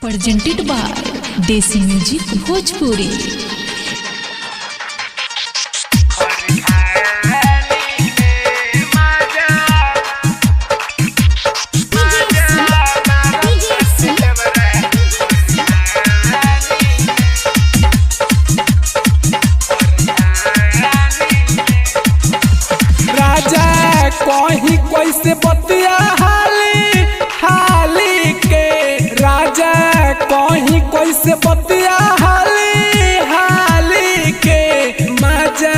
presented by Desi Music Bhojpuri। कहीं कैसे बतिया हाली हाली के राजा कहीं कैसे बतिया हाली हाली के मजा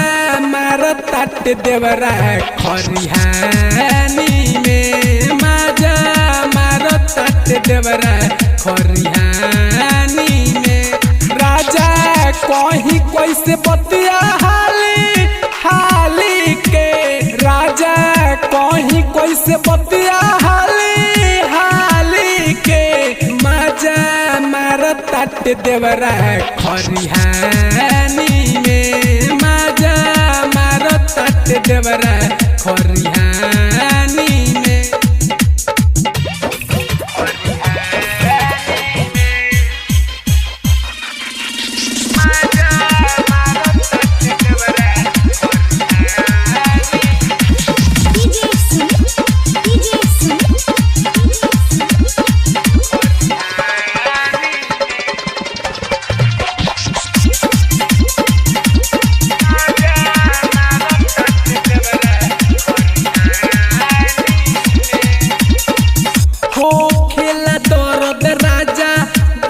मारत ताट देवरा खरिहानी में मजा मारत ताट देवरा खरिहानी में राजा कहीं कैसे बतिया हाली हाली के राजा कहीं कैसे बतिया हाली हाली के मजा मारत ताट देवरा खरिहानी में मजा मारत ताट देवरा खरिहानी में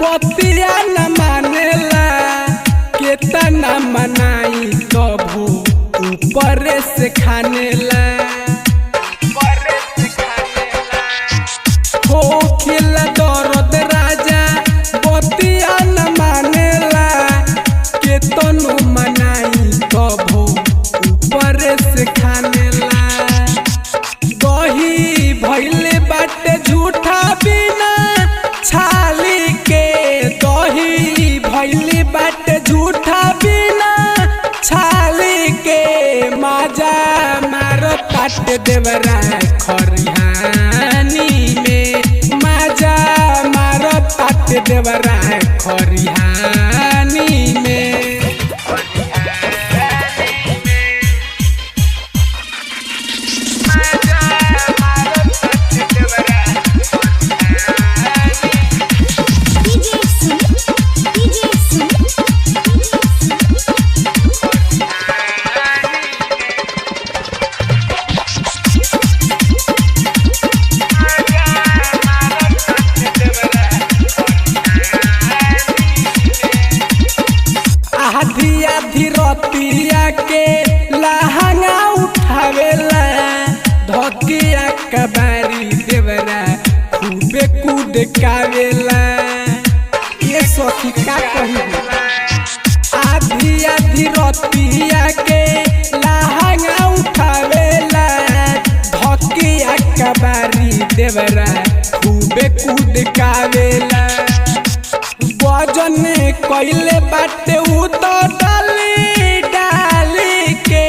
बतिया न मानेला केतना मनाई कभू ऊपर से खानेला हो खेला दर्द राजा बतिया न मानेला केतनो मनाई कभू ऊपर से खानेला दही भइले बाटे झूठा बिना छाली के दही भइली बाटे झूठा बिना छाली के मजा मारत ताट देवरा खरिहानी में मजा मारत ताट देवरा खरिहानी में आधी आधी रतिया के लहंगा उठावेला धकिया कबारी देवरा खूबे कूद कावेला ये सखी का कही आधी आधी रतिया के लहंगा उठावेला धकिया कबारी देवरा खूबे कूद कावेला वजन कइले बाटे उ तो डाली डाली के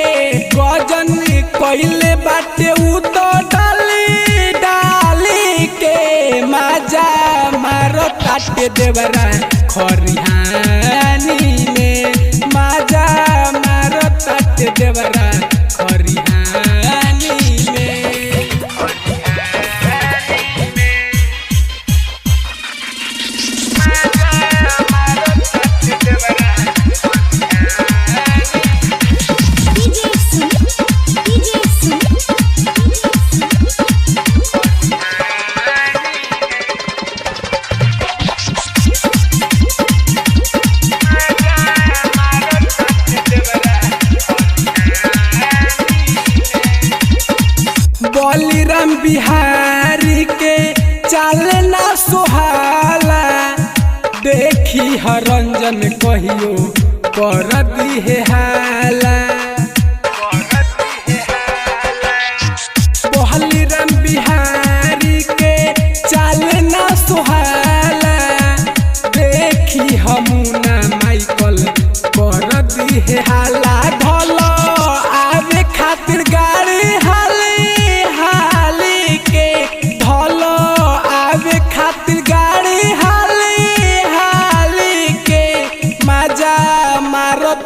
वजन कइले बाटे उ तो डाली डाली के मजा मारत ताट देवरा खरिहानी में मजा मारत ताट देवरा खरिहानी में बलिराम बिहारी के चालना सोहाला देखी हरंजन कहियो कर दिहे हाला बलिराम बिहारी के चालना सोहाला देखी हमुना माइकल कर दिहे हाला ढल आवे खातिर गाड़ी हाली हाली के ढल आवे खातिर गाड़ी हाली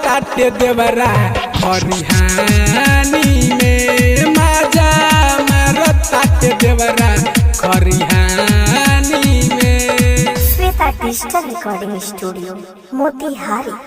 ताटे देवरा खरिहानी में माजा मारो ताटे देवरा खरिहानी में। Shweta digital recording studio Motihari.